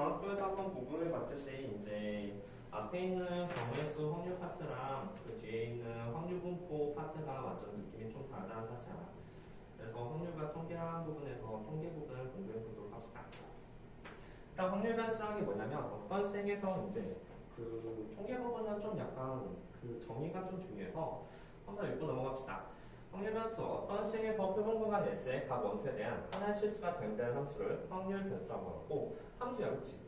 학교에서 한번 구분해 봤듯이 이제 앞에 있는 경우의 수 확률 파트랑 그 뒤에 있는 확률 분포 파트가 완전 느낌이 좀 다르다는 사실 알아. 그래서 확률과 통계라는 부분에서 통계 부분을 공부해 보도록 합시다. 일단 확률 변수라는 게 뭐냐면 어떤 셈에서 이제 그 통계 부분은 좀 약간 그 정의가 좀 중요해서 한번 읽고 넘어갑시다. 확률 변수 어떤 셈에서 표본 공간 S의 각 원수에 대한 하나의 실수가 대응되는 함수를 확률 변수라고 하고 함수야, 그치?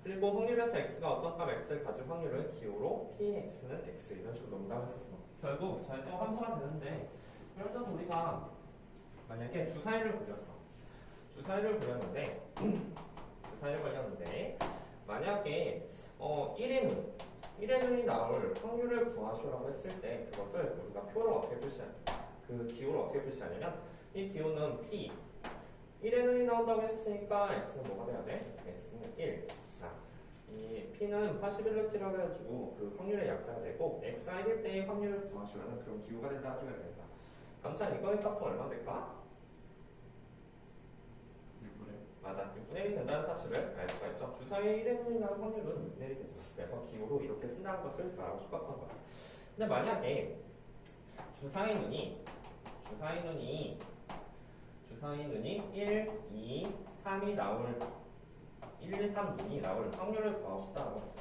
그리고 확률 변수 x가 어떤 값 x를 가질 확률을 기호로 px는 x 이런 식으로 농담했었어. 결국 잘 또 함수가 되는데 예를 들어서 우리가 만약에 주사위를 그렸어. 주사위를 그렸는데 만약에 1의 눈이 나올 확률을 구하시오라고 했을 때 그것을 우리가 표로 어떻게 그 기호를 어떻게 표시하냐면 이 기호는 p 1의 눈이 나온다고 했으니까 x는 뭐가 돼야 돼? x는 1. 자, 이 p는 파시빌리티라고 해가지고 그 확률의 약자가 되고 x가 1일 때의 확률을 구하시오라는 그런 기호가 된다는 소리가 됩니다. 감자 이거의 값은 얼마 될까? 6분의 맞아. 6분의 1이 된다는 사실을 알 수가 있죠. 주사위 1의 눈이 나올 확률은 6분의 1이 되잖아. 그래서 기호로 이렇게 쓴다는 것을 말하고 싶었던 거야. 근데 만약에 주사위 눈이 1, 2, 3이 나올 1, 2, 3 눈이 나올 확률을 구하고 싶다고 했어.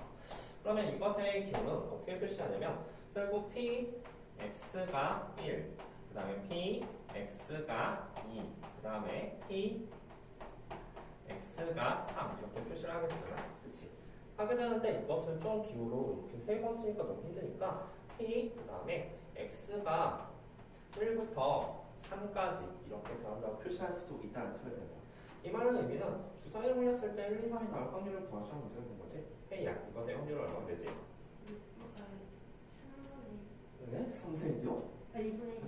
그러면 이것의 기호는 어떻게 표시하냐면 결국 p x가 1, 그 다음에 p x가 2, 그 다음에 p x가 3 이렇게 표시를 하게 되잖아. 그치? 하게 되는데 이것을 좀 기호로 이렇게 세 번 쓰니까 너무 힘드니까 p 그 다음에 x가 1부터 3까지 이렇게 변한다고 표시할 수도 있다는 소리가 됩니다. 이 말의 의미는 주사위를 올렸을 때 1, 2, 3이 나올 확률을 구하시는 문제가 된 거지. K야, 이것의 확률은 얼마나 되지? 3분의 네? 3분의 1요? 2분의 1.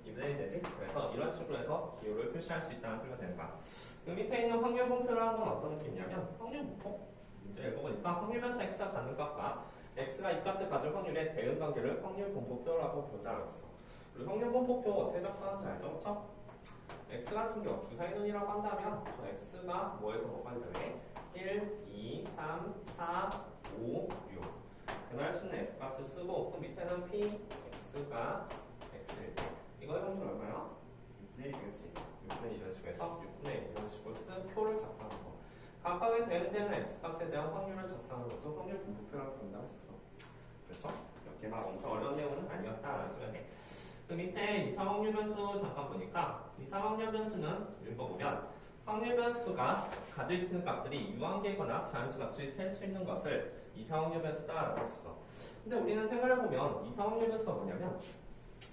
2분의 1 되지? 그래서 이런 식으로 해서 기호를 표시할 수 있다는 소리가 되는 거야. 그 밑에 있는 확률 분포라는 건 어떤 느낌이냐면 확률 분포? 문제 읽어보니까 확률 변수 x가 갖는 값과 x가 이 값을 가질 확률의 대응 관계를 확률 분포표라고 부른다고 했어. 우리 확률 분포표 어떻게 작성하는지 알죠? 그쵸? x 같은 경우 주사위 눈이라고 한다면 저 x가 뭐에서 뭐까지 되네? 1, 2, 3, 4, 5, 6 그날 수는 x 값을 쓰고 그 밑에는 p, x가 x일 때 이거의 확률 얼마야? 6분의 1이겠지? 6분의 1 이런 식으로 해서 6분의 1 이런 식으로 쓴 표를 작성하는 거. 각각의 대응되는 x값에 대한 확률을 작성하는 것을 확률 분포표라고 부른다고 했었어. 그렇죠? 이렇게 막 엄청 어려운 내용은 아니었다라는 소리가 돼. 그 밑에 이상 확률 변수 잠깐 보니까 이상 확률 변수는 읽어보면 확률 변수가 가질 수 있는 값들이 유한계거나 자연수 값이 셀 수 있는 것을 이상 확률 변수다라고 했어. 근데 우리는 생각해보면 이상 확률 변수가 뭐냐면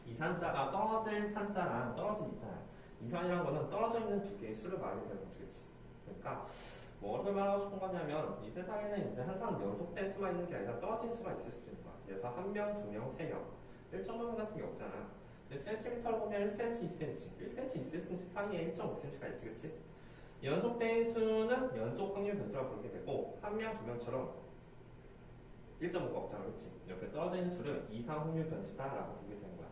이산자가 떨어질 산자랑 떨어진 입자야. 이산이라는 거는 떨어져 있는 두 개의 수를 말하게 되는 거지, 그치? 그러니까 뭐를 말하고 싶은 거냐면 이 세상에는 이제 항상 연속된 수만 있는 게 아니라 떨어진 수가 있을 수도 있는 거야. 그래서 한 명, 두 명, 세 명 1.5명 같은 게 없잖아. 근데 센티미터를 보면 1cm, 2cm 1cm, 2cm 사이에 1.5cm가 있지, 그치? 연속된 수는 연속 확률 변수라고 부르게 되고 한 명, 두 명처럼 1.5가 없잖아, 그치? 이렇게 떨어져 있는 수를 이상 확률 변수다라고 부르게 되는 거야.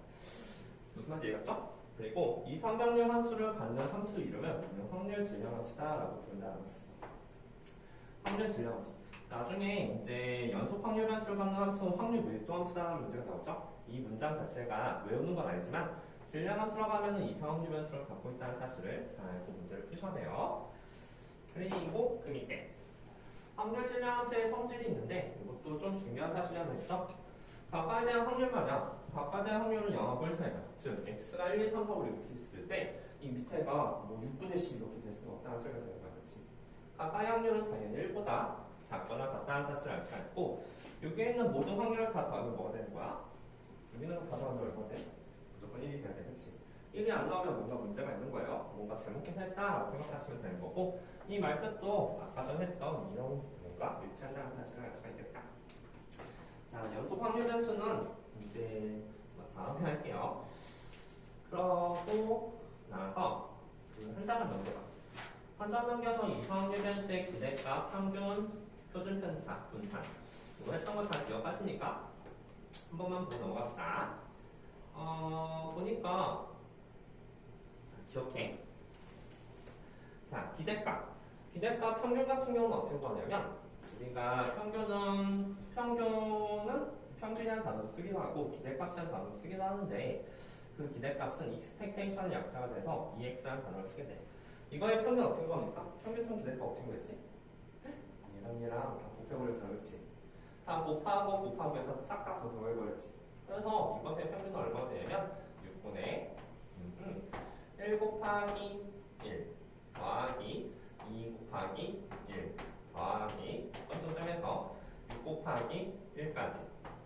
무슨 말인지 이해갔죠? 그리고 이상병렬 함수를 갖는 함수 이름은 확률 질량 함수다라고 부른다는 거였어. 확률 질량 함수. 나중에 이제 연속 확률 변수를 갖는 함수 확률 밀도 함수다라는 문제가 나오죠? 이 문장 자체가 외우는 건 아니지만 질량 함수라고 하면 이상 확률 변수를 갖고 있다는 사실을 잘 알고 문제를 푸셔야 돼요. 그리고 그 밑에 확률 질량 함수의 성질이 있는데 이것도 좀 중요한 사실이 하나 있죠? 각각에 대한 확률 마냥 각각에 대한 확률은 영합을 사이다. 즉 x가 1, 2, 3, 4, 5 이렇게 있을 때 이 밑에가 뭐 6분의 10 이렇게 될 수는 없다는 소리가 되는 거야, 그렇지? 각각의 확률은 당연히 1보다 작거나 같다는 사실을 알 수가 있고 여기에 있는 모든 확률을 다 더하면 뭐가 되는 거야? 여기는 다 더하면 얼마 돼? 무조건 1이 돼야 돼, 그렇지? 1이 안 나오면 뭔가 문제가 있는 거예요. 뭔가 잘못 계산했다라고 생각하시면 되는 거고 이 말뜻도 아까 전에 했던 이런 뭔가 일치한다는 사실을 알 수가 있겠다. 자, 연속 확률 변수는 이제 다음에 할게요. 그러고 나서 한 장을 넘겨봐. 한 장 넘겨서 이상 확률 변수의 기대값, 평균, 표준 편차, 분산. 이거 했던 거 다 기억하시니까 한 번만 보고 넘어갑시다. 보니까 자, 기억해. 자, 기대값. 기대값 평균 같은 경우는 어떻게 구하냐면 우리가 평균이라는 단어로 쓰기도 하고 기대값이라는 단어로 쓰기도 하는데 그 기대값은 expectation의 약자가 돼서 ex라는 단어를 쓰게 돼. 이거의 평균 어떻게 구합니까? 평균 기대값 어떻게 구했지? 얘랑 다 곱해버렸잖아, 그렇지? 다 곱하고 해서 싹 다 더 더해버렸지. 그래서 이것의 평균은 얼마가 되냐면 6분의 1 곱하기 1 더하기 2 곱하기 1 더하기 점점점에서 6 곱하기 1까지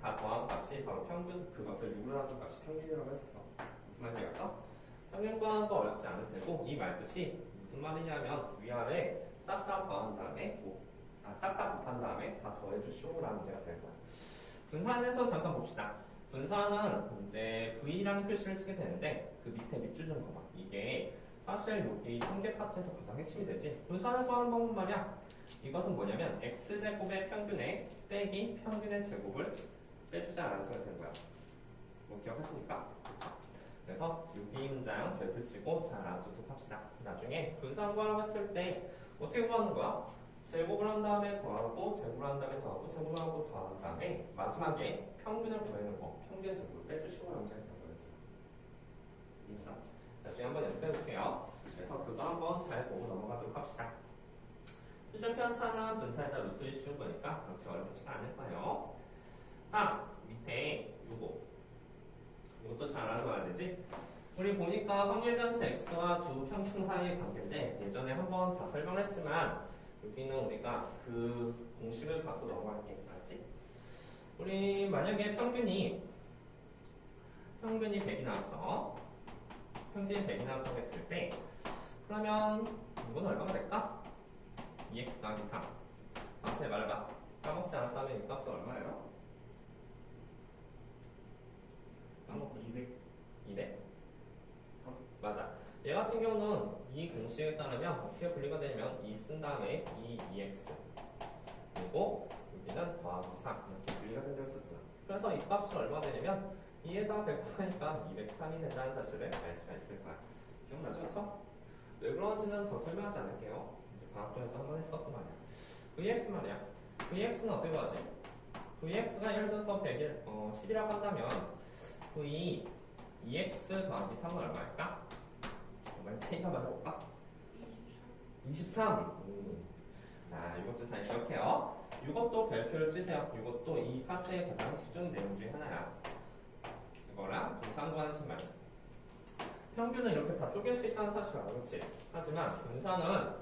다 더한 값이 바로 평균, 그것을 6으로 나눈 값이 평균이라고 했었어. 무슨 말인지 알겠어? 평균 구하는 거 어렵지 않을 테고 이 말뜻이 무슨 말이냐면 위아래 싹 다 더한 다음에 싹 다 곱한 다음에 다 더해주시오라는 문제가 될 거야. 분산해서 잠깐 봅시다. 분산은 이제 V라는 표시를 쓰게 되는데 그 밑에 밑줄 좀 봐봐. 이게 사실 여기 통계 파트에서 가장 핵심이 되지. 분산해서 하는 방법 말이야. 이것은 뭐냐면 x제곱의 평균에 빼기 평균의 제곱을 빼주자라는 소리가 되는 거야. 뭐 기억하십니까? 그렇죠? 그래서 여기 문장 별표 치고 잘 알아두도록 합시다. 나중에 분산 구하라고 했을 때 어떻게 구하는 거야? 제곱을 한 다음에 더하고 제곱을 한 다음에 더하고 제곱을 하고 더한 다음에 마지막에 평균을 구해는 거, 평균 제곱을 빼주시고 라는 문장이 되는 거였죠. 이해했어? 나중에 한번 연습해 볼게요. 그래서 그거 한번 잘 보고 넘어가도록 합시다. 표준 편차는 분산에다 루트를 씌운 거니까 그렇게 어렵지가 않을 거예요. 밑에 이것도 잘 알아둬야 되지? 우리 보니까 확률 변수 x와 두 평균 사이의 관계인데 예전에 한번 다 설명했지만 여기는 우리가 그 공식을 갖고 넘어갈게. 알았지? 우리 만약에 평균이 100이 나왔어. 평균이 100이 나왔다고 했을 때 그러면 이건 얼마가 될까? 2x 더하기 3. 다시 말해봐. 까먹지 않았다면 이 값은 얼마예요? 까먹고 200? 맞아. 얘 같은 경우는 이 공식에 따르면 어떻게 분리가 되냐면 2 쓴 다음에 2x 그리고 여기는 더하기 3 이렇게 분리가 된다고 했었잖아. 그래서 이 값이 얼마 되냐면 2에다가 100 하니까 203이 된다는 사실을 알 수가 있을 거야. 기억나죠? 그쵸? 왜 그런지는 더 설명하지 않을게요. 이제 방학동에도 한번 했었고 말이야. vx 말이야. vx는 어떻게 구하지? vx가 예를 들어서 10이라고 한다면 v 2x 더하기 3은 얼마일까? 정말 K가 맞아볼까? 23. 자, 이것도 잘 기억해요. 이것도 별표를 치세요. 이것도 이 파트의 가장 수준 내용 중에 하나야. 이거랑 분산구하는 신말. 평균은 이렇게 다 쪼갤 수 있다는 사실 알아, 그렇지? 하지만 분산은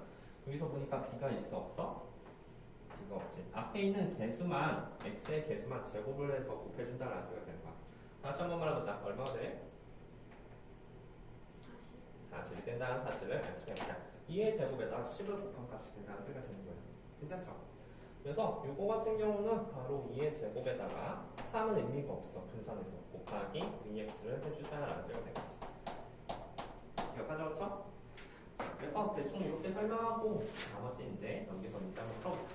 여기서 보니까 B가 있어, 없어? B가 없지. 앞에 있는 개수만, X의 개수만 제곱을 해서 곱해준다는 소리가 되는 거야. 다시 한번 말해보자. 얼마가 돼? 40이 된다는 사실을 알 수가 있다. 2의 제곱에다 10을 곱한 값이 된다는 소리가 되는 거예요. 괜찮죠? 그래서 이거 같은 경우는 바로 2의 제곱에다가 3은 의미가 없어. 분산해서 곱하기 VX를 해주자라는 소리가 된 거지. 기억하죠? 그렇죠? 그래서 대충 이렇게 설명하고 나머지 이제 여기서 문제 한번 풀어보자.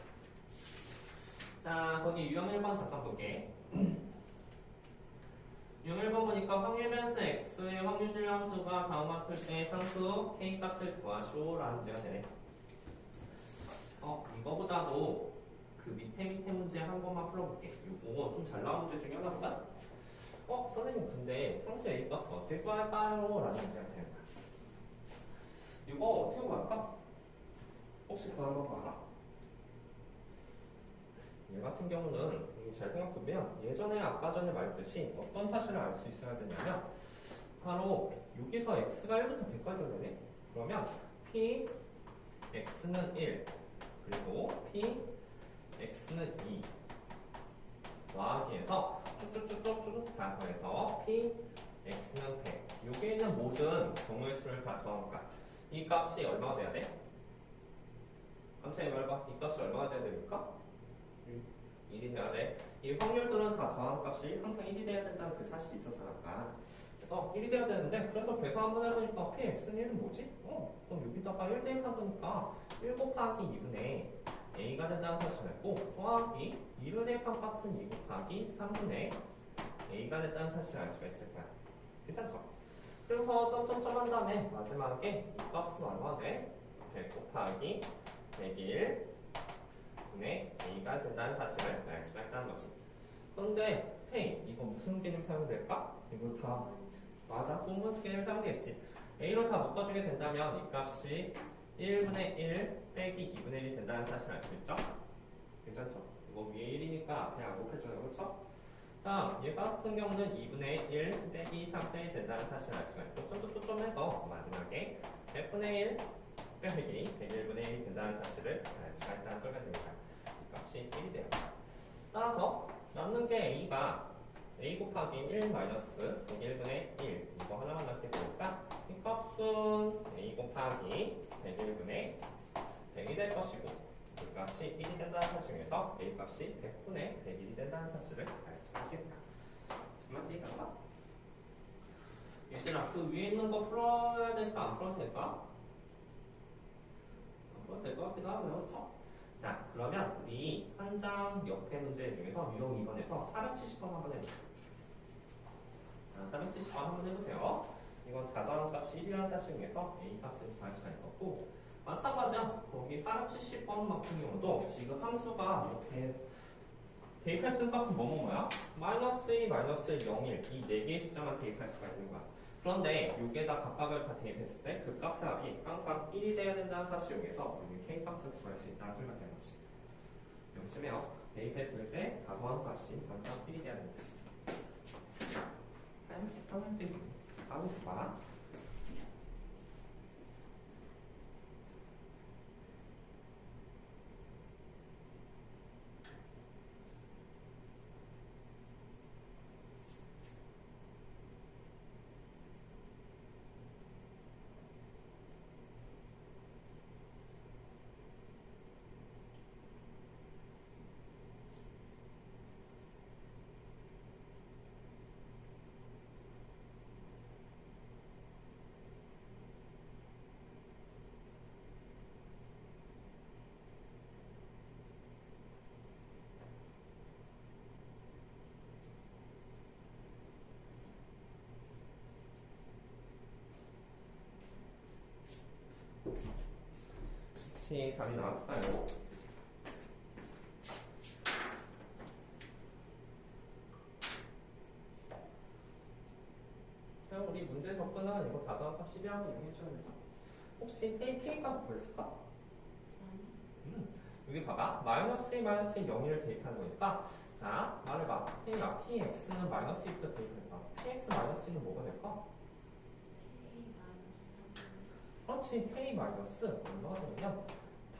자, 거기 유형 1번 잠깐 볼게. 유형 1번 보니까 확률 변수 x의 확률 질량수가 다음 같을 때 상수 k 값을 구하시오라는 문제가 되네. 이거보다도 그 밑에 문제 한 번만 풀어볼게. 이거 좀 잘 나온 문제 중에 하나보다. 선생님 근데 상수 a 값을 어떻게 구할까요? 라는 문제가 되는 거야. 이거 어떻게 구할까? 혹시 구하는 거 알아? 얘 같은 경우는 잘 생각해보면 예전에 아까 전에 말했듯이 어떤 사실을 알 수 있어야 되냐면 바로 여기서 x가 1부터 100까지 되네. 그러면 p x는 1 그리고 p x는 2 더하기해서 쭉쭉쭉쭉 다 더해서 p x는 100 여기에 있는 모든 경우의 수를 다 더한 값. 이 값이 얼마가 돼야 돼? 깜짝이야 말봐. 이 값이 얼마가 돼야 됩니까? 1이 돼야 돼. 이 확률들은 다 더한 값이 항상 1이 돼야 된다는 그 사실이 있었잖아. 아까. 그래서 1이 돼야 되는데 그래서 계산 한번 해보니까 px는 1은 뭐지? 그럼 여기다가 1 대입해보니까 1 곱하기 2분의 a가 된다는 사실을 했고 더하기 2를 대입한 값은 2 곱하기 3분의 a가 됐다는 사실을 알 수가 있을 거야. 괜찮죠? 그래서 점점점 한 다음에 마지막에 이 값은 얼마 돼? 100 곱하기 100일 분의 a가 된다는 사실을 알 수가 있다는 거지. 그런데 테이 이거 무슨 개념 사용될까? 이거 다 맞아. 분모수 개념 사용되겠지. a로 다 묶어주게 된다면 이 값이 1분의 1 빼기 2분의 1이 된다는 사실을 알 수 있죠? 괜찮죠? 이거 위에 1이니까 앞에 안 곱해줘요. 그렇죠? 다음 얘 같은 경우는 2분의 1 빼기 3빼기 된다는 사실을 알 수가 있고 점점점점 해서 마지막에 100분의 1 빼기 101분의 1이 된다는 사실을 알 수가 있다는 소리가 됩니다. 이 값이 1이 돼요. 따라서 남는 게 a가 a 곱하기 1 마이너스 101분의 1 이거 하나만 남게 되니까 이 값은 a 곱하기 101분의 100이 될 것이고 그 값이 1이 된다는 사실에서 a 값이 100분의 101이 된다는 사실을 알 수가 있습니다. 무슨 말인지 알았어? 얘들아 그 위에 있는 거 풀어야 될까 안 풀어도 될까? 안 풀어도 될 것 같기도 하고요. 그렇죠? 자 그러면 우리 한 장 옆에 문제 중에서 유형 2번에서 470번 한번 해보세요. 자 470번 한번 해보세요. 이건 자다운 값이 1이라는 사실 중에서 a 값을 구할 수가 있고 마찬가지야. 거기 470번 같은 경우도 지금 함수가 이렇게 대입할 수 있는 값은 뭐야? 마이너스 2, 마이너스 1, 0, 1 이 4개의 숫자만 대입할 수가 있는 거야. 그런데 여기에다 각각을 다 대입했을 때 그 값의 합이 항상 1이 돼야 된다는 사실 중에서 우리는 k 값을 구할 수 있다는 소리가 되는 거지. 명심해요. 대입했을 때 가구한 값이 항상 1이 돼야 된다. 하얀색 평행등 하고 있어봐. 혹시 답이 나왔을까요? 그럼 우리 문제 접근은 이거 다다음 값 12라고 이용해줘야 되죠? 혹시 k가 뭐였을까? 여기 봐봐. 마이너스 2, 마이너스 1, 0을 대입하는 거니까 자, 말해봐. k야, px는 마이너스 2부터 대입해봐. px 마이너스 2는 뭐가 될까? 그렇지. k 마이너스 얼마가 되냐면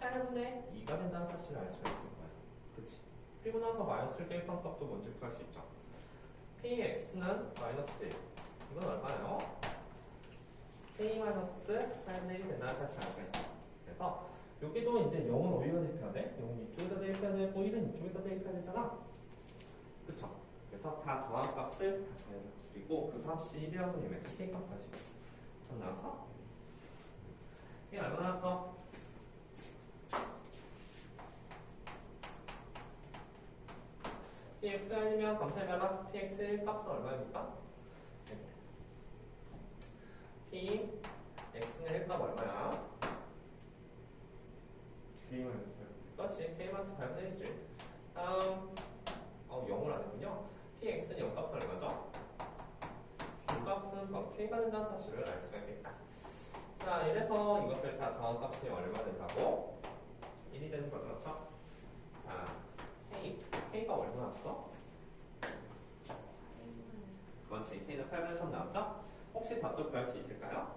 8분의 2가 된다는 사실을 알 수가 있을 거야. 그렇지. 그리고 나서 마이너스를 대입한 값도 먼저 구할 수 있죠. px는 마이너스 1. 이건 얼마예요? k 마이너스 8분의 1이 된다는 사실을 알 수가 있어. 그래서 여기도 이제 0은 어디다 대입해야 돼? 0은 이쪽에다 대입해야 되고 1은 이쪽에다 대입해야 되잖아. 그쵸? 그래서 다 더한 값을 다 더해줄 수 있고 그 값이 1이라고 의미해서 k 값 구할 수 있지. 전 나왔어? 이게 얼마 나왔어? px 아니면 검사해봐라. px 값은 얼마입니까? p x는 1값 얼마야? k-8. 그렇지. k-8분의 1이지. 다음 0을 안 했군요. px는 0값은 얼마죠? 값은 k가 된다는 사실을 알 수가 있겠다. 자, 이래서 이것을 다 더한 값이 얼마 된다고? 1이 되는 거죠. 그렇죠? 자, k가 얼마 나왔어? 그렇지. k는 8분의 3 나왔죠? 혹시 답도 구할 수 있을까요?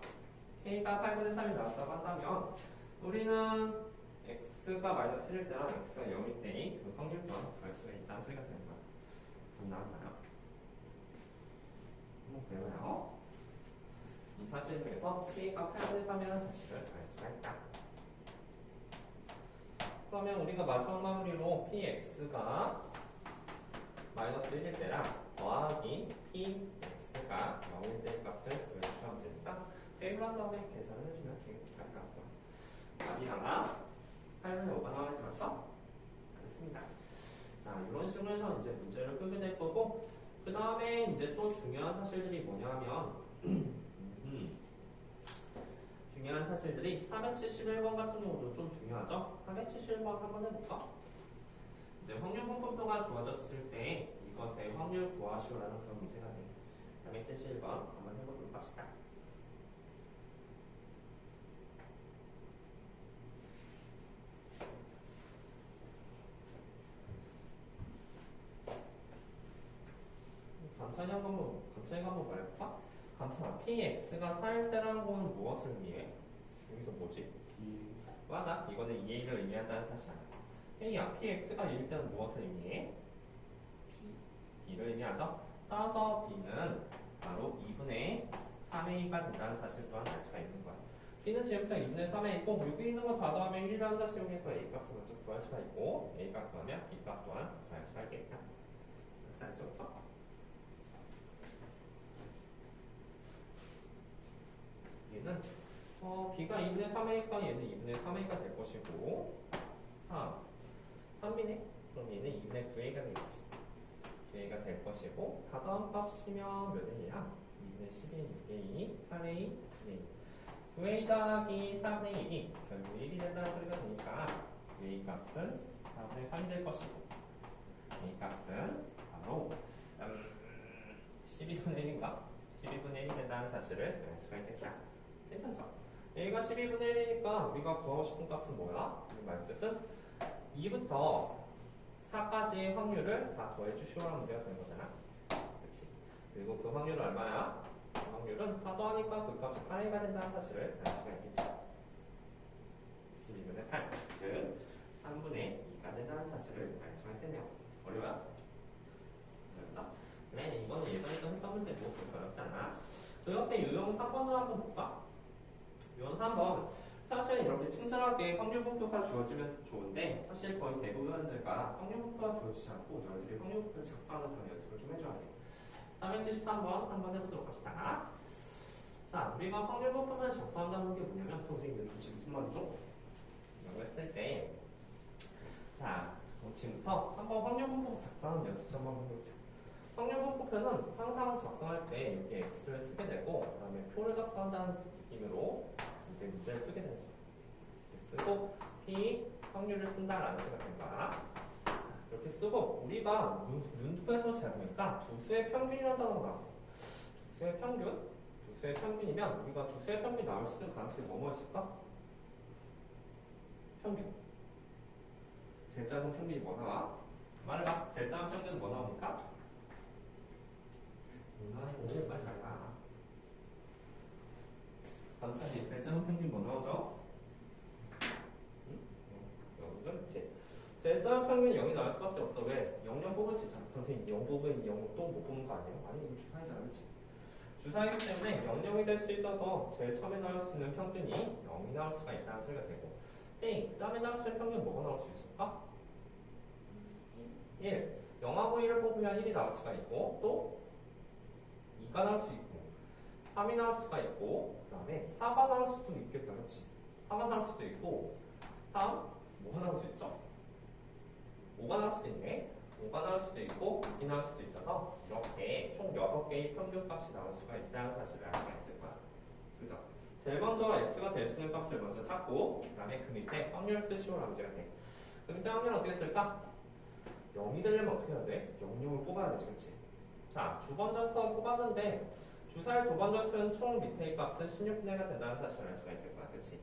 k가 8분의 3이 나왔다고 한다면 우리는 x가 마이너스 1일 때랑 x가 0일 때의 그 확률 또한 구할 수 있다는 소리가 되는 거야. 답 나왔나요? 한번 보여봐요. 이 사실 중에서 k가 8분의 3이라는 사실을 알 수가 있다. 그러면 우리가 마지막 마무리로 px가 마이너스 1일 때랑 더하기 px가 0일 때의 값을 구해주시면 되니까 빼고 한 다음에 계산을 해주면 되겠다. 답이 하나 8분의 5가 나와있지 맞죠? 잘했습니다. 자, 이런 식으로 해서 이제 문제를 풀게 될 거고 그 다음에 이제 또 중요한 사실들이 뭐냐면 중요한 사실들이 471번 같은 경우도 좀 중요하죠? 471번 한번 해볼까? 이제 확률 분포표가 주어졌을 때 이것의 확률 구하시오라는 그런 문제가 돼. 471번 한번 해보도록 합시다. 간단히 한번 말해볼까? 감차 px가 4일 때라는 건 무엇을 의미해? 여기서 뭐지? 맞아. 이거는 2a를 의미한다는 사실 아니야. A야, px가 1일 때는 무엇을 의미해? b를 의미하죠. 따라서 b는 바로 2분의 3a가 된다는 사실 또한 알 수가 있는 거야. b는 지금부터 2분의 3에 있고 여기 있는 거 다 더하면 1이라는 사실 이용해서 a 값을 먼저 구할 수가 있고 a 값 구하면 b 값 또한 구할 수가 있겠다. 그렇지 않죠? 그렇죠? 얘는 b가 2분의 3a니까 얘는 2분의 3a가 될 것이고 3b네? 그럼 얘는 2분의 9a가 되겠지. 9a가 될 것이고 다더한 값이면 몇 a야? 2분의 10a, 6a, 8a, 9a 9a 더하기 4분의 1이 결국 1이 된다는 소리가 되니까 9a 값은 4분의 3이 될 것이고 a 값은 바로 12분의 1인가? 12분의 1이 된다는 사실을 알 수가 있겠다. 괜찮죠? a가 12분의 1이니까 우리가 구하고 싶은 값은 뭐야? 이 말뜻은 2부터 4까지의 확률을 다 더해주시오라는 문제가 되는 거잖아. 그렇지? 그리고 그 확률은 얼마야? 그 확률은 다 더하니까 그 값이 8a가 된다는 사실을 알 수가 있겠죠. 12분의 8, 즉 3분의 2가 된다는 사실을 알 수가 있겠네요. 어려워요? 어렵죠? 그래, 이거는 예전에 또 했던 문제고 그렇게 어렵지 않아. 그 옆에 유형 3번을 한번 볼까? 유형 3번 사실 이렇게 친절하게 확률 분포가 주어지면 좋은데 사실 거의 대부분 문제가 확률 분포가 주어지지 않고 너희들이 확률 분포를 작성하는 그런 연습을 좀 해줘야 돼. 373번 한번 해보도록 합시다. 자, 우리가 확률 분포만 작성한다는 게 뭐냐면 선생님 이게 도대체 무슨 말이죠? 라고 했을 때 자, 지금부터 한번 확률 분포 작성하는 연습 좀 한번 해보자. 확률 분포표는 항상 작성할 때 여기 x를 쓰게 되고 그 다음에 표를 작성한다는 느낌으로 이제 문제를 쓰게 되는 거야. 쓰고 p 확률을 쓴다라는 생각이 된 거야. 자, 이렇게 쓰고 우리가 눈두에서 잘 보니까 주수의 평균이라는 단어가 나왔어. 주수의 평균? 주수의 평균이면 우리가 주수의 평균이 나올 수 있는 가능성이 뭐뭐 있을까? 평균. 제일 작은 평균이 뭐 나와? 말해봐. 제일 작은 평균은 뭐 나옵니까? 오늘 빨리 나가. 관찰이 제일 작은 평균 뭐 나오죠? 응? 0이죠? 그치? 제일 작은 평균이 0이 나올 수밖에 없어. 왜? 0 뽑을 수 있잖아. 선생님 0 뽑으면 0 또 못 뽑는 거 아니에요? 아니 이거 주사위잖아. 그치? 주사위기 때문에 0, 0이 될 수 있어서 제일 처음에 나올 수 있는 평균이 0이 나올 수가 있다는 소리가 되고 그 다음에 나올 수 있는 평균 뭐가 나올 수 있을까? 1. 0하고 1을 뽑으면 1이 나올 수가 있고 또 2가 나올 수 있고 3이 나올 수가 있고 그 다음에 4가 나올 수도 있겠다. 그렇지? 4가 나올 수도 있고 다음 뭐가 나올 수 있죠? 5가 나올 수도 있네. 5가 나올 수도 있고 6이 나올 수도 있어서 이렇게 총 6개의 평균값이 나올 수가 있다는 사실을 알 수가 있을 거야. 그죠? 제일 먼저 x가 될 수 있는 값을 먼저 찾고 그 다음에 그 밑에 확률을 쓰시오라는 문제가 돼. 그 밑에 확률은 어떻게 쓸까? 0이 되려면 어떻게 해야 돼? 0, 0을 뽑아야 되지. 그치? 자, 주번전선 뽑았는데 주사의 주번전수는 총 밑에의 값은 16분의 1가 된다는 사실을 알 수가 있을 거야. 그치?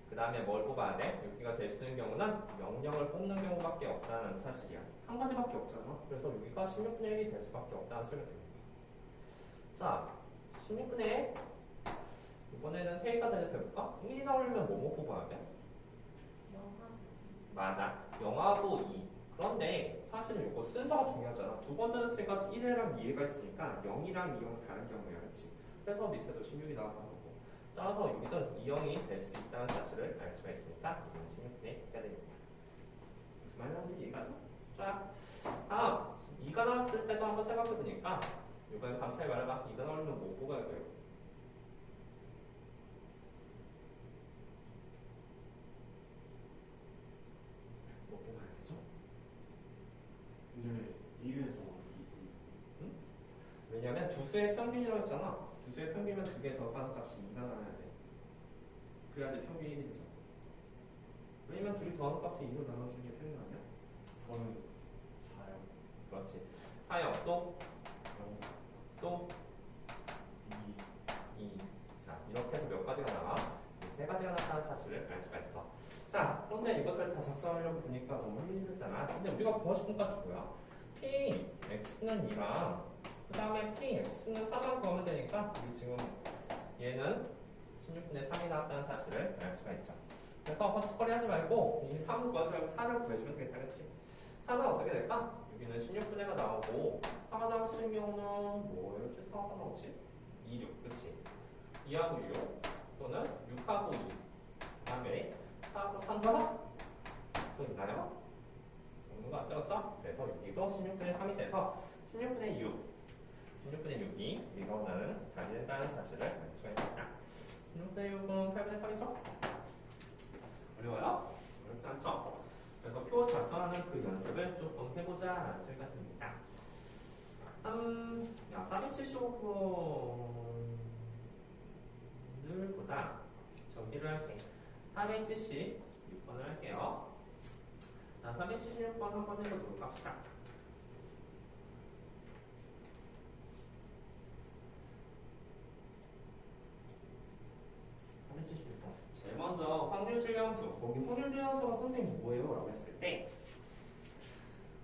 그 다음에 뭘 뽑아야 돼? 여기가 될 수 있는 경우는 0, 0을 뽑는 경우밖에 없다는 사실이야. 한 가지밖에 없잖아. 그래서 여기가 16분의 1이 될 수밖에 없다는 소리가 되는 거야. 자, 16분의 1 이번에는 K가 대입해볼까? 1이 나오려면 뭐뭐 뽑아야 돼? 맞아. 0하고 2. 그런데 사실은 이거 순서가 중요하잖아. 두 번 전수가 1이랑 2가 있으니까 0이랑 2형 다른 경우야. 그치? 그래서 밑에도 16이 나오는 거고. 따라서 여기든 2형이 될 수 있다는 사실을 알 수가 있으니까 이건 16분의 2가 됩니다. 무슨 말 나오는지 이해가죠? 자, 다음 2가 나왔을 때도 한번 생각해보니까 이번엔 감차에 말해봐. 2가 나오려면 뭐 뽑아야 돼요? 뭐 뽑아야 되죠? 1에서 응? 왜냐면 주수의 평균이라고 했잖아. 주수의 평균이면 두 개 더 가는 값이 2가 나와야 돼. 그래야지 평균이 되죠. 왜냐면 둘이 더하는 값을 2로 나눠주는 게 평균 아니야? 저는 4요. 그렇지. 4요. 또 2. 자, 이렇게 해서 몇 가지가 나와? 세 가지가 나타나는 사실을 알 수가 있어. 자, 그런데 이것을 다 작성하려고 보니까 너무 힘들잖아. 근데 우리가 구하고 싶은 값이 뭐야? px는 2랑 그 다음에 px는 4만 구하면 되니까 우리 지금 얘는 16분의 3이 나왔다는 사실을 알 수가 있죠. 그래서 헛짓거리 하지 말고 이 3을 구하지 말고 4를 구해주면 되겠다. 그치? 4는 어떻게 될까? 여기는 16분의 가 나오고 4가 나올 수 있는 경우는 뭐였지? 4가 나오지? 2, 6. 그치? 2하고 6 또는 6하고 2 그 다음에 4하고 3가 또 있나요? 없는 거 안 적었죠? 그래서 여기도 16분의 3이 돼서 16분의 6 16분의 6이 이거 나는 답이 된다는 사실을 알 수가 있습니다. 16분의 6은 8분의 3이죠? 어려워요? 어렵지 않죠? 그래서 표 작성하는 그 연습을 조금 해보자 소리가 됩니다. 475%를 보자. 정리를 할게. 476번을 할게요. 자, 476번 한번 해보도록 합시다. 476번. 제일 먼저 확률질량수. 거기 확률질량수가 선생님 뭐예요? 라고 했을 때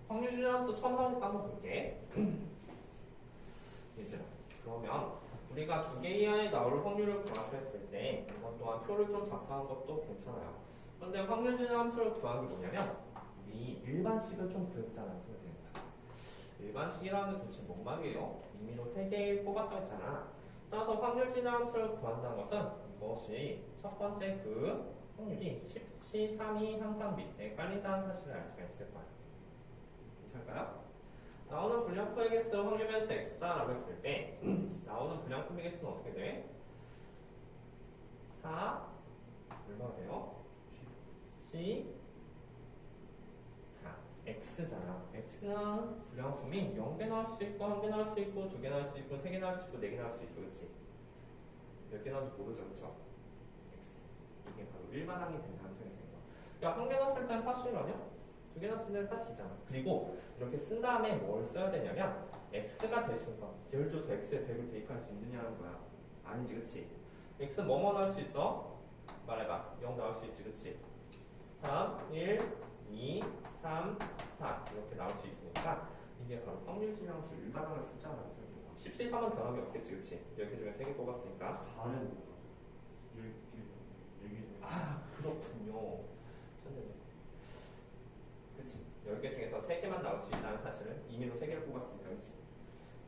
확률질량수 처음 나오니까 한번 볼게. 얘들아, 그러면 우리가 두 개 이하에 나올 확률을 구하시려 했을 때 이것 또한 표를 좀 작성한 것도 괜찮아요. 그런데 확률질량수를 구하는 게 뭐냐면 우리 일반식을 좀 구했잖아. 일반식이라는 게 도대체 뭔 말이에요? 임의로 3개 뽑았다고 했잖아. 따라서 확률질량수를 구한다는 것은 이것이 첫 번째 그 확률이 10시 3이 항상 밑에 깔린다는 사실을 알 수가 있을 거야. 괜찮을까요? 나오는 불량품의 개수 확률 변수 x다라고 했을 때 나오는 불량품의 개수는 어떻게 돼? 4 얼마가 돼요? c 자 x잖아. x는 불량품이 0개 나올 수 있고 1개 나올 수 있고 2개 나올 수 있고 3개 나올 수 있고 4개 나올 수 있어. 그치? 몇 개 나올지 모르죠. 그쵸? x 이게 바로 일반항이 된다는 소리가 된 거야. 야, 1개 나왔을 땐 사실 아니야? 2개 나왔을 땐 사실이잖아. 그리고 이렇게 쓴 다음에 뭘 써야 되냐면 x가 될 순간 예를 들어서 x에 100을 대입할 수 있느냐는 거야. 아니지. 그치? x 뭐뭐 나올 수 있어? 말해봐. 0 나올 수 있지. 그치? 다음 1 2 3 4 이렇게 나올 수 있으니까 이게 바로 확률질량수 일반항을 쓰자는 소리야. 10시 3은 변함이 없겠지. 그치? 이렇게 중에 3개 뽑았으니까 4는 여기 아 그렇군요. 천재네. 그치? 10개 중에서 3개만 나올 수 있다는 사실을 임의로 3개를 뽑았으니까. 그치?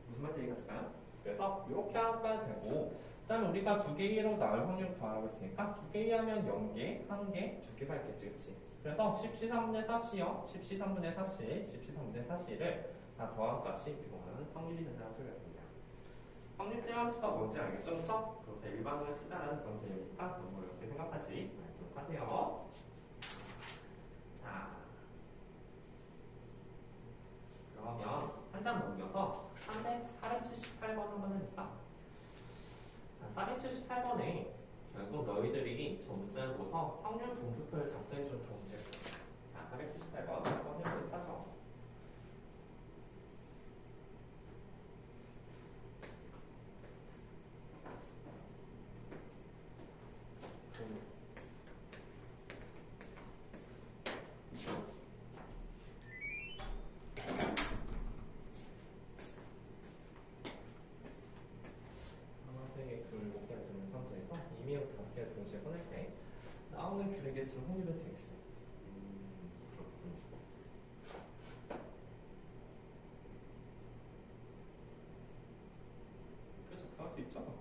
무슨 말인지 이해갔을까요? 그래서 이렇게 하면 되고 그 다음에 우리가 2개 이하로 나올 확률 구하라고 했으니까 2개 이하면 0개, 1개, 2개가 있겠지. 그치? 그래서 10시 3분의 4c요. 10시 3분의 4c, 10시 3분의 4c를 다 더한 값이 이거는 확률이 된다는 소리가 됩니다. 확률질량수가 뭔지 알겠죠? 그쵸? 그래서 일반을 쓰자는 그런 개념이니까 너무 이렇게 생각하지 말도록 하세요. 자, 그러면 한 장 넘겨서 478번 한번 해볼까? 자, 478번에 결국 너희들이 저 문자를 보고서 확률 분포표를 작성해주는 그런 문제예요. 자, 478번 한번 해보도록 하죠. 하나색의 줄 7개를 주는 상태에서 이미로 5개를 동시에 꺼낼 때 나오는 귤의 개수를 확률을 수 있어요. 그렇군요. 표 작성할 수 있죠?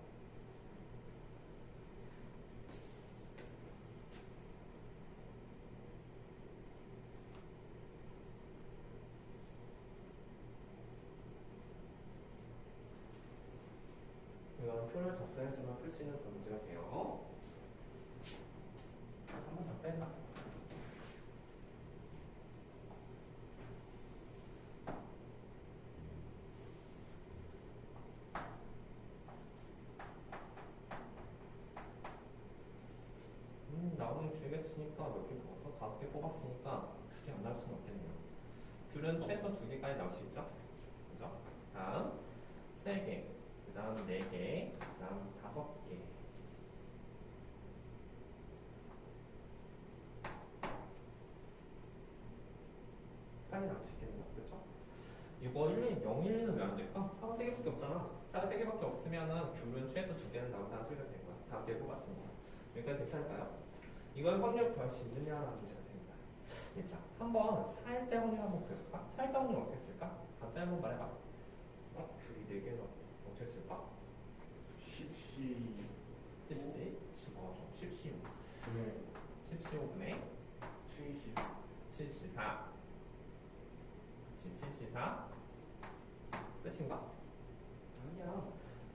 이건 표를 작성해서만 풀 수 있는 그런 문제가 돼요. 한번 작성해봐. 나오는 귤개수니까 몇 개 뽑았어? 5개 뽑았으니까 귤이 안 나올 수는 없겠네요. 귤은 최소 2개까지 나올 수 있죠? 그죠? 다음 3개, 그 다음 4개, 그 다음 5개. 까지 나올 수 있겠네요. 그렇죠? 이거 1, 0, 1, 2는 왜 안 될까? 4가 3개밖에 없잖아. 4가 3개밖에 없으면은 귤은 최소 2개는 나온다는 소리가 된 거야. 5개 뽑았으니까. 여기까지 괜찮을까요? 이걸 확률 구할 수 있느냐라는 문제가 됩니다. 자, 한번 4일 때 확률 한번 구해볼까? 4일 때 확률 어떻게 쓸까? 갑자기 한번 말해봐. 귤이 4개는 어떻게 쓸까? 10시 10시, 10시 5, 9에 10시 5분에 70 74. 그치, 74. 끝인가? 아니야.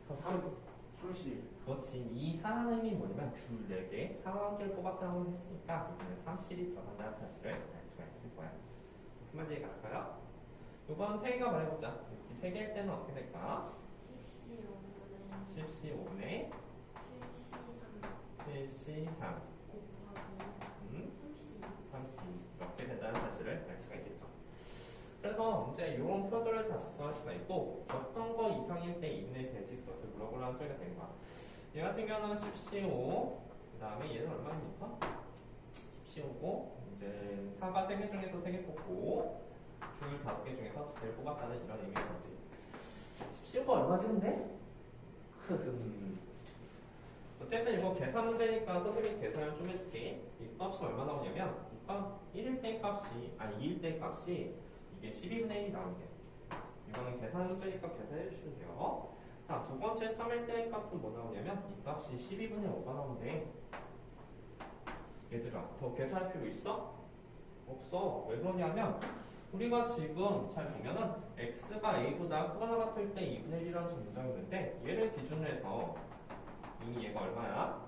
더 30 그렇지. 이 사람이 뭐냐면 귤 4개, 상황기를 뽑았다고 했으니까 이거는 30이 들어간다는 사실을 알 수가 있을 거야. 무슨 말인지 갔을까요? 이번 태희가 말해보자. 이 3개일 때는 어떻게 될까? 10시 5분에 7시3 30 이렇게 된다는 사실을 알 수가 있겠죠. 그래서 이제 이런 표들을 다 작성할 수가 있고 어떤 거 이상일 때 2분의 될지 그것을 물어보라는 소리가 되는 거야. 얘 같은 경우는 10시 5, 그 다음에 얘는 얼마입니까? 10시 5고 이제 4가 3개 중에서 3개 뽑고 줄 5개 중에서 2개를 뽑았다는 이런 의미인 거지. 10시 5가 얼마지 근데? 어쨌든 이거 계산 문제니까 선생님이 계산을 좀 해줄게. 이 값이 얼마 나오냐면 이 값 1일 때 값이 2일 때 값이 이게 12분의 1이 나오게. 이거는 계산 문제니까 계산해 주시면 돼요. 자, 두 번째 3일 때 값은 뭐 나오냐면 이 값이 12분의 5가 나오는데 얘들아 더 계산할 필요 있어? 없어. 왜 그러냐면 우리가 지금 잘 보면은 x가 a보다 크거나 같을 때 2분의 1이라는 문장이 있는데 얘를 기준으로 해서 이미 얘가 얼마야?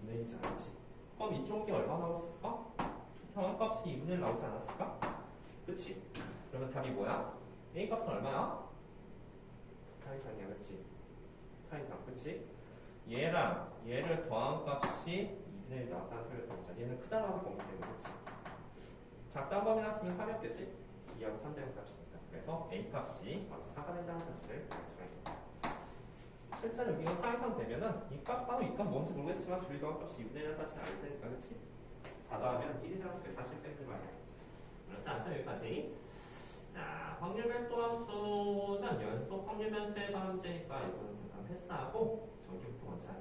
2분의 1이지 않았지? 그럼 이쪽이 얼마 나왔을까? 다음 값이 2분의 1 나오지 않았을까? 그치? 그러면 답이 뭐야? a 값은 얼마야? 4 이상이야, 그치? 4 이상, 그치? 얘랑 얘를 더한 값이 2분의 1 나왔다는 소리를 들었자. 얘는 크다라고 보면 되는 거지. 작다는 범위 났으면 3이었겠지? 2하고 3되는 값이니까. 그래서 a 값이 바로 4가 된다는 사실을 알 수가 있다. 실제로 여기가 4 이상 되면은 이 값 바로 이 값 뭔지 모르겠지만 줄이 더한 값이 2분의 1 사실 알 테니까, 그치? 다 더하면 1이라는 그 사실 때문에 말이야. 그렇지 않죠? 여기까지. 자, 확률 별도 함수는 연속 확률 변수의 문제니까 이거는 잠깐 패스하고 전기부터 먼저 하자.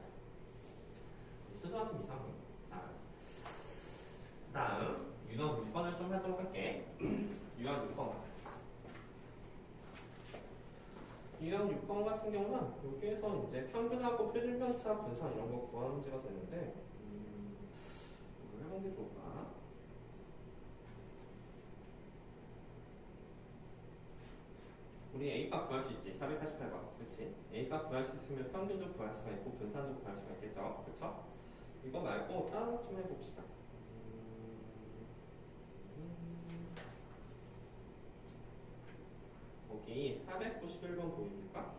수도가 좀 이상해. 자, 다음 유형 6번을 좀 하도록 할게. 유형 6번. 유형 6번 같은 경우는 여기에서 이제 평균하고 표준편차 분산 이런 거 구하는 문제가 되는데 뭘 해본 게 좋을까? 우리 A값 구할 수 있지. 488번. 그치? A값 구할 수 있으면 평균도 구할 수가 있고 분산도 구할 수가 있겠죠. 그쵸? 이거 말고 다른 것 좀 해봅시다. 거기 491번 보입니까?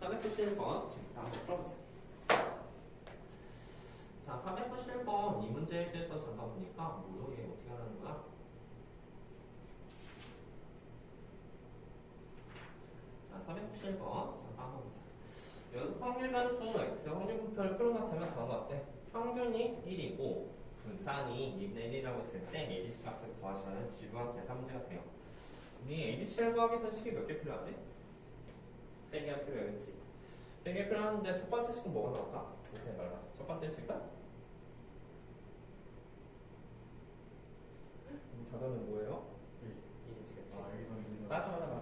491번 지금 한번 풀어보자. 자, 491번 이 문제에 대해서 잠깐 보니까 뭐요? 얘 어떻게 하는 거야? 자, 491번 잠깐 한번 보자. 여기서 확률 변수 x 확률 분표를 풀어놨다면 다음과 같아. 평균이 1이고 분산이 2분의 1이라고 했을 때 ABC 값을 구하시라는 지루한 계산 문제가 돼요. 우리 ABC를 구하기 위해서 식이 몇 개 필요하지? 3개가 필요하겠지. 3개 필요한데 첫 번째 식은 뭐가 나올까? 이렇게 말라. 첫 번째 식은? 저는 뭐예요? 1이지, 그치? 맞아.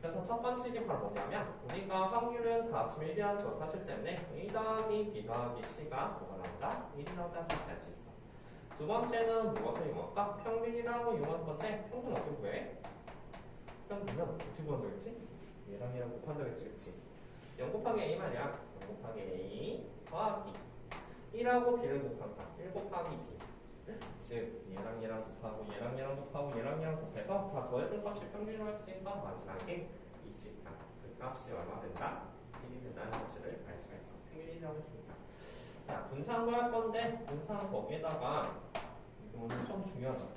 그래서 첫 번째 식이 바로 뭐냐면 우리가 확률은 다 합치면 1이라는 저 사실 때문에 A 더하기 B 더하기 C가 뭐가 나온다? 1이 나온다는 사실 알 수 있어. 두 번째는 무엇을 이용할까? 평균이라고 이용하는 건데 평균 어떻게 구해? 평균은 어떻게 구한다고 했지? 얘랑 얘랑 곱한다고 했지, 그치? 0 곱하기 A 말이야. 0 곱하기 A 더하기 1하고 B를 곱한다. 1 곱하기 B. 즉 얘랑 얘랑 곱하고 얘랑 얘랑 곱하고 얘랑 얘랑 곱해서 다 더해준 값이 평균으로 했으니까 마지막에 이 C값 그 값이 얼마 된다? 1이 된다는 사실을 알 수가 있죠. 평균이라고 했으니까. 자, 분산을 할 건데 분산 거기에다가 이거 오늘 좀 중요하죠.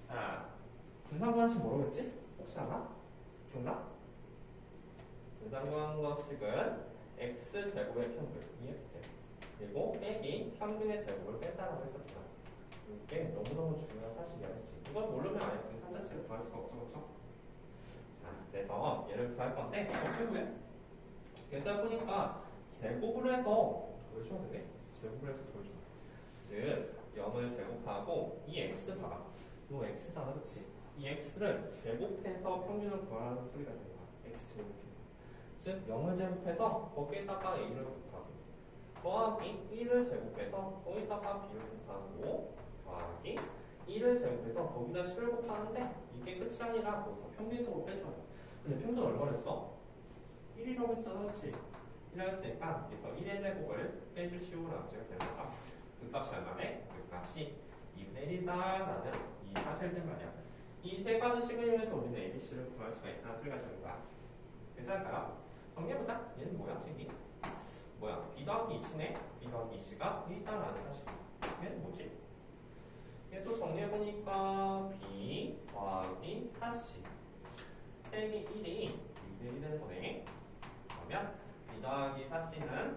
자, 분산구항식 뭐라고 했지? 혹시 알아? 기억나? 분산구항식은 x제곱의 평균, 2x제곱 그리고 빼기 평균의 제곱을 뺀다라고 했었잖아. 이게 너무너무 중요한 사실이야, 그치? 이걸 모르면 아예 분산 자체를 구할 수가 없죠, 그쵸? 자, 그래서 얘를 구할 건데 어떻게 구해? 얘들 보니까 제곱을 해서 뭘 줘야 되게? 제곱을 해서 뭘 줘? 즉 0을 제곱하고 이 x 봐봐. 너 x잖아, 그치? 이 x를 제곱해서 평균을 구하라는 소리가 되는 거야. x 제곱 평균. 즉 0을 제곱해서 거기에다가 a를 곱하고 더하기 1을 제곱해서 거기다가 b를 곱하고 더하기 1을 제곱해서 거기다 10을 곱하는데 이게 끝이 아니라 거기서 평균 제곱 빼줘야 돼. 근데 평균 얼마를 했어? 1이라고 했잖아, 그치? 1이라고 했으니까 그래서 1의 제곱을 빼주시오라고 제가 되는 거죠. 그 값이 얼마네? 그 값이 2분의 1이다라는 이 사실들 말이야. 이 세 가지 식을 이용해서 우리는 ABC를 구할 수가 있다는 소리가 되는 거야. 괜찮을까요? 정리해보자. 얘는 뭐야, 식이? 뭐야? B 더하기 2C네? B 더하기 2C가 있다라는 사실. 얘는 뭐지? 얘도 정리해보니까 B 더하기 4C 빼기 1이 2분의 1이 되는 거네. 그러면 B 더하기 4C는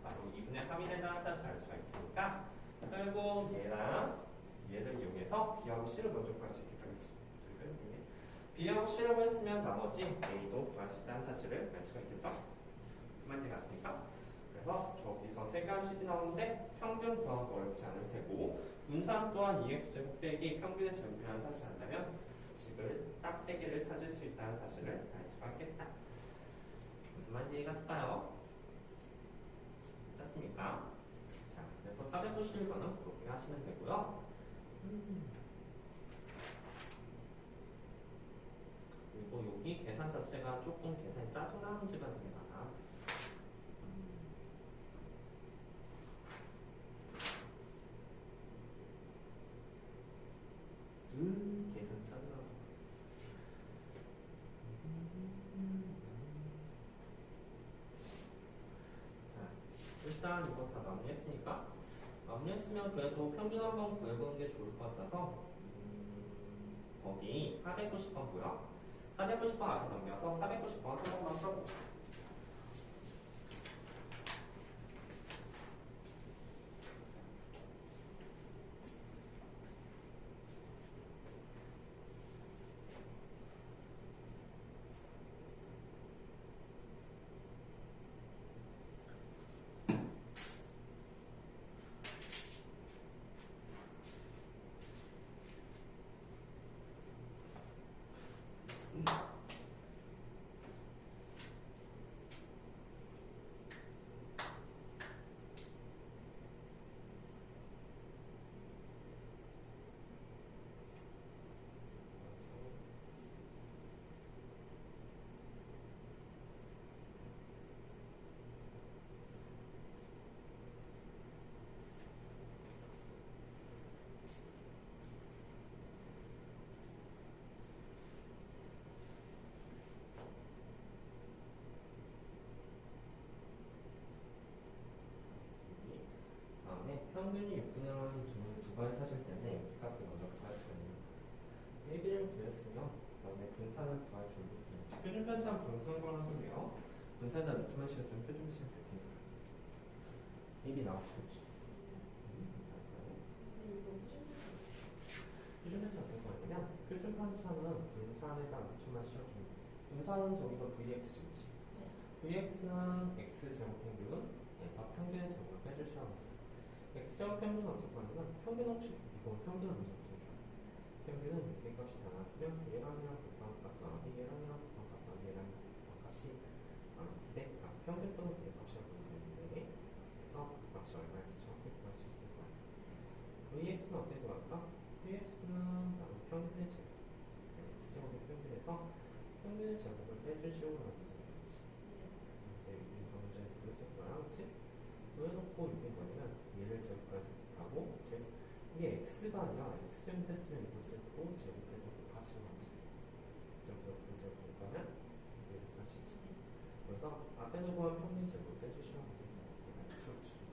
바로 2분의 3이 된다는 사실을 알 수가 있으니까 결국 얘랑 얘를 이용해서 B하고 C를 먼저 구할 수 있겠죠. B하고 C를 구했으면 나머지 A도 구할 수 있다는 사실을 알 수가 있겠죠. 무슨 말인지 갔습니까? 그래서 저기서 세 가지씩 나오는데 평균 구하기 어렵지 않을 테고 분산 또한 2x제곱 빼기 평균의 제곱이라는 사실을 안다면 식을 딱 세 개를 찾을 수 있다는 사실을 알 수가 있겠다. 무슨 말인지 갔을까요? 괜찮습니까? 자, 그래서 491번은 그렇게 하시면 되고요. 그리고 여기 계산 자체가 조금 계산이 짜증나는 문제가 되게 많아. 계산 짜증나. 자, 일단 이거 다 마무리했으니까 마무리했으면 그래도 평균 한번 구해보는 게 좋을 것 같아서 거기 490번 뭐야? 490번 앞에 넘겨서 490번 한 번만 풀어봅시다. 다음에 평균이 6분의 1하는 두 가지 사실 때문에 이 값을 먼저 구할 수 있는 거예요. AB를 구했으면 그다음에 분산을 구할 준비. 표준 편차는 분산과는 소리예요. 분산에다 루트만 씌워주면 표준 편차가 될 테니까. AB 나올 수 있지. 표준 편차 어떤 거냐면 표준 편차는 분산에다 루트만 씌워주면 돼. 분산은 저기서 VX제곱이지. VX는 X제곱 평균에서 평균의 제곱을 빼주시라고 했어요. X제곱 평균은 어떻게 하냐면 평균 혹시 이거 평균을 먼저 구해줘요. 평균은 이렇게 값이 다 나왔으면 얘랑이랑 곱한 값 더하기 얘랑이랑 곱한 값 더하기 얘랑이랑 곱한 값이 기대 평균 또는 기대 값이라고 부르는데 그래서 그 값이 얼마인지 정확히 구할 수 있을 거예요. VX는 어떻게 구할까? VX는 바로 평균의 제곱 X제곱의 평균에서 평균의 제곱을 빼주시오라고 생각했지. 근데 이거 문제를 풀었을 거야, 그치? 그래놓고 이게 뭐냐면 얘를 제곱까지 곱하고 즉 이게 x가 아니라 x제곱 했으면 이거 쓸 거고 제곱해서 곱하시는 거지. 제곱해서 곱하면 얘를 다시 치기. 그래서 앞에 누구한 평균 제곱을 빼주시면 되지. 얘가 x로 치죠.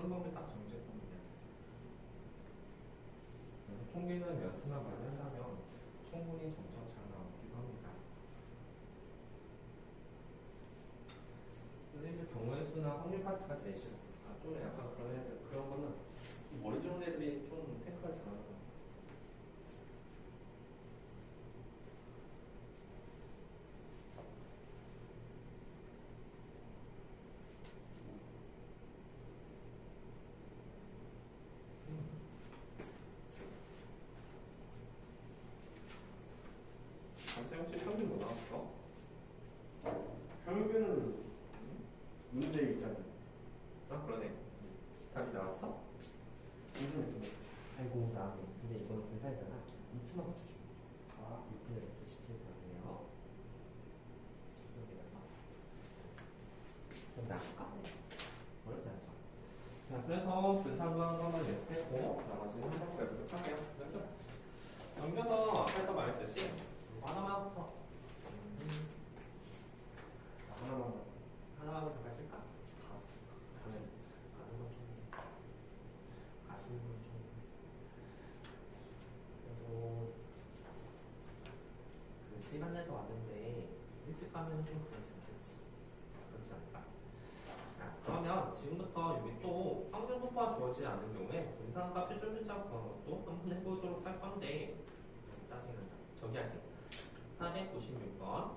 그런 방법이 딱 정제법이냐. 통계는 연습만 많이 한다면 충분히 점점 잘 나오기도 합니다. 근데 경우의 수나 확률 파트가 제일 싫어. 좀 약간 그런 애들, 그런 거는 머리 좋은 애들이 좀 생각을 잘하는 전체 혹시 평균 뭐 나왔어? 평균은 문제 있잖아요. 아 그러네. 답이 나왔어? 문제는 아이고 나네. 근데 이거는 분사잖아. 2투만 맞춰줘. 아, 2투는 197거든요. 여기다가 좀 나갈까? 어렵지 않죠? 자, 그래서 분산구한 것만 연습했고 나머지는 한번 배우도록 할게요. 넘겨서 앞에서 말했듯이 이거 하나만 붙어. 하나만 하나만 잠깐 칠까? 가는 건좀 가시는 건좀 그래도 그 시간에서 왔는데 일찍 가면 좀 그렇지 않겠지? 그렇지 않을까? 자, 그러면 지금부터 여기 또 확률분포가 주어지지 않은 경우에 분산과 표준분자 구하는 것도 한번 해보도록 할 건데 짜증난다. 저기 할게. 496번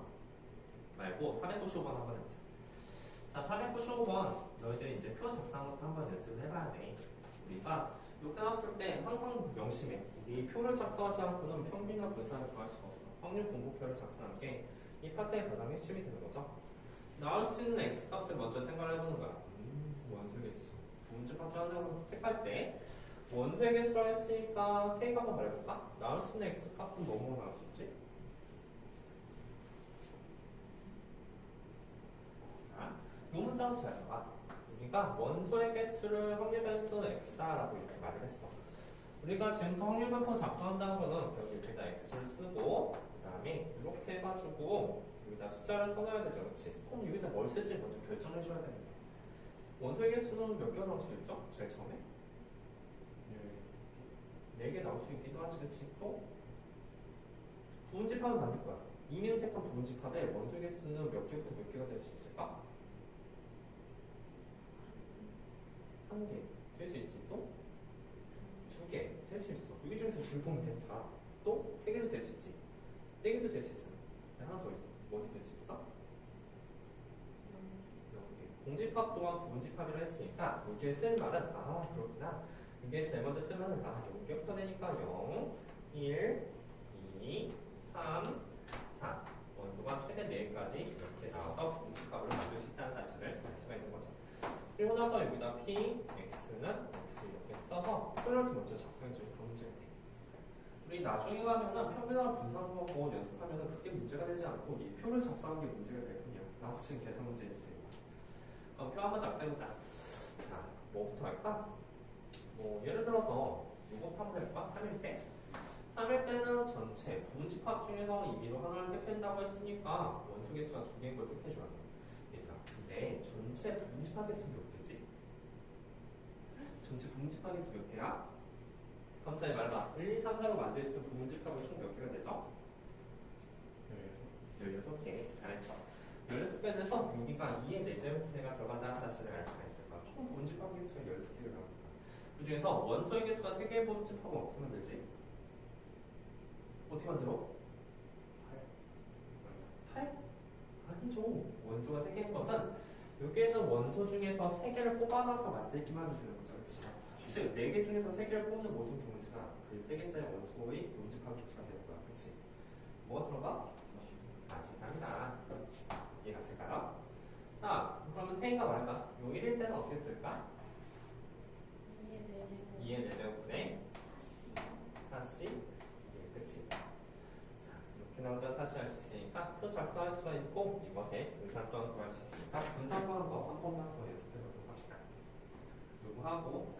말고 495번 한번 해보자. 자, 495번 너희들 이제 표 작성한 것도 한번 연습을 해봐야 돼. 우리가 이렇게 나왔을 때 항상 명심해. 이 표를 작성하지 않고는 평균과 분산을 구할 수가 없어. 확률 분포표를 작성하는 게 이 파트의 가장 핵심이 되는 거죠. 나올 수 있는 x 값을 먼저 생각을 해보는 거야. 원소의 개수. 부분집합 조합을 택할 때 원소의 개수라 했으니까 k 값을 말해볼까? 나올 수 있는 x 값은 뭐뭐 나올 수 있지? 자, 이 문장은 잘 봐. 우리가 원소의 개수를 확률 변수 x다라고 이렇게 말을 했어. 우리가 지금부터 확률 변수 작성한다는 거는 여기 여기다 x를 쓰고 그 다음에 이렇게 해가지고 여기다 숫자를 써놔야 되죠, 그렇지? 그럼 여기다 뭘 쓸지 먼저 결정해줘야 됩니다. 원소의 개수는 몇 개가 나올 수 있죠? 제일 처음에? 4개 나올 수 있기도 하지, 그치? 또 부분집합을 만들 거야. 이미 선택한 부분집합에 원소의 개수는 몇 개부터 몇 개가 될 수 있을까? 1개 될 수 있지. 또 2개 될 수 있어. 여기 중에서 줄 보면 된다. 또 3개도 될 수 있지. 4개도 될 수 있잖아. 하나 더 있어. 어디 될 수 있어? 여기. 공집합 또한 부분집합이라 했으니까 여기에 쓸 말은 그렇구나. 이게 제일 먼저 쓰면은 여기부터 되니까 0, 1, 2, 3, 4 원소가 최대 4개까지 이렇게 나와서 부분집합을 만들 수 있다는 사실을 알 수가 있는 거죠. 그리고 나서 여기다 p, x는 x 이렇게 써서 표를 먼저 작성해주면 그런 문제가 돼. 우리 나중에 가면은 평균화 분산하고 연습하면은 그게 문제가 되지 않고 이 표를 작성하는 게 문제가 되거든요. 나머지는 계산 문제 있으니까. 표 한번 작성해보자. 자, 뭐부터 할까? 뭐 예를 들어서 이것부터 한번 해볼까? 3일 때. 3일 때는 전체 부분집합 중에서 임의로 하나를 택한다고 했으니까 원소 개수가 2개인 걸 택해줘야 돼. 얘들아, 근데 전체 부분집합 개수 몇 개지? 전체 부분집합 개수 몇 개야? 감사히 말해봐. 1, 2, 3, 4로 만들 수 있는 부분집합은 총 몇 개가 되죠? 16개. 잘했어. 16개 돼서 여기가 2의 4제곱분의가 들어간다는 사실을 알 수가 있을 거야. 총 부분집합 개수가 16개가 나옵니다. 그 중에서 원소의 개수가 3개의 부분집합은 어떻게 만들지? 어떻게 만들어? 8? 아니죠. 원소가 3개인 것은 여기에서 원소 중에서 3개를 뽑아놔서 만들기만 하면 되는 거죠. 그렇지? 즉 4개 중에서 3개를 뽑는 모든 부분수가 그 3개짜리 원소의 부분집합 개수가 되는 거야. 그렇지? 뭐가 들어가? 43이다. 이해갔을까요? 자, 그러면 태희가 말해봐. 요 1일 때는 어떻게 쓸까? 2의 4제곱분의 4c. 예, 그치? 자, 이렇게 나온다는 사실 알 수 있으니까 표 작성할 수가 있고 이것에 분산 또한 구할 수 있으니까 분산 구하는 거 한 번만 더 연습해 보도록 합시다. 요거 하고